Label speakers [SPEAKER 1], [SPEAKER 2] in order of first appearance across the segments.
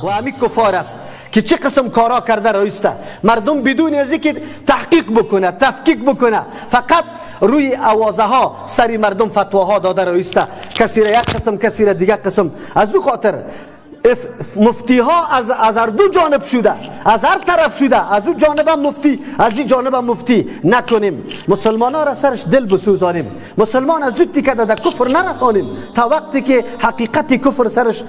[SPEAKER 1] و همین کفار است که چه قسم کارا کرده رایسته. مردم بدون از اینکه تحقیق بکنه تفکیک بکنه فقط روی اوازه ها سری مردم فتواها داده رایسته، کسی را یک قسم کسی را دیگر قسم. از دو خاطر مفتی ها از هر دو جانب شده، از هر طرف شده، از اون جانب هم مفتی از این جانب هم مفتی. نکنیم مسلمان ها را سرش دل بسوزانیم، مسلمان از زودی که در کفر نرسانیم تا وقتی که حقیقت کفر سرش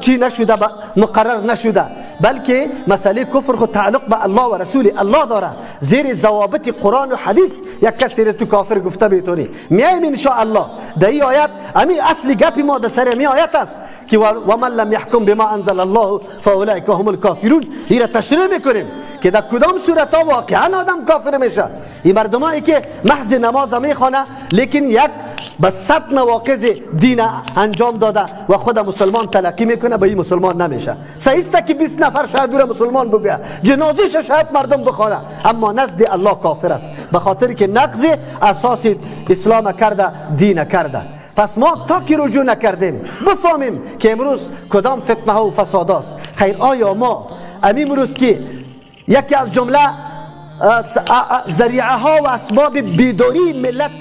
[SPEAKER 1] چی نشده مقرر نشده. بلکه مسئله کفر خود تعلق به الله و رسول الله داره. زیر ضوابط قرآن و حدیث یک کسی رو تو کافر گفته میتونی. میایم ان شاء الله در این آیت همین اصل گپی ما در سر می آیت است که و من لم يحكم بما انزل الله فاولئک هم الکافرون. این را تشریح میکنیم که در کدام صورت ها واقعا آدم کافر میشه. این مردمایی که محض نماز میخوانه لیکن یک به 100 نواقض دین انجام داده و خود مسلمان تلقی میکنه، به این مسلمان نمیشه. صحیح است که 20 نفر شاید دور مسلمان بگه، جنازه شاید مردم بخوانه، اما نزد الله کافر است به خاطر که نقض اساس اسلام کرده، دین کرده. پس ما تا که رجوع نکردیم بفهمیم که امروز کدام فتنه ها و فساد است. خیر آیا ما امروز که یکی از جمله ذریعه ها و اسباب بیداری ملت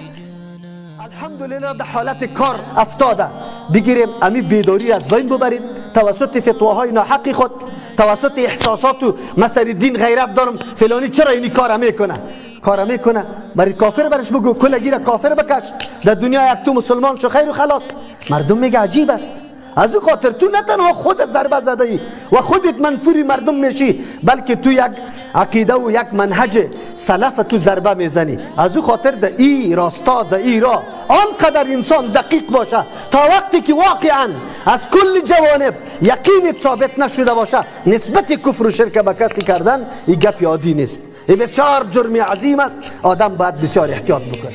[SPEAKER 1] الحمدلله در حالت کار افتاده بگیریم امی بیداری از بین ببریم توسط فتواهای ناحقی خود، توسط احساسات و مسئله دین غیرت دارم فلانی چرا اینی کار میکنه برای کافر برش بگو کلگیر کافر بکش در دنیا یک تو مسلمان شو خیر و خلاص. مردم میگه عجیب است. از او خاطر تو نه تنها خودت ضربه زده ای و خودت منفوری مردم میشی، بلکه تو یک عقیده و یک منهج سلف تو ضربه میزنی. از او خاطر در ای راستا در ای را آنقدر انسان دقیق باشه تا وقتی که واقعا از کل جوانب یقین ثابت نشده باشه نسبت کفر و شرک به کسی کردن این گپ عادی نیست. این بسیار جرم عظیم است، آدم باید بسیار احتیاط بکنه.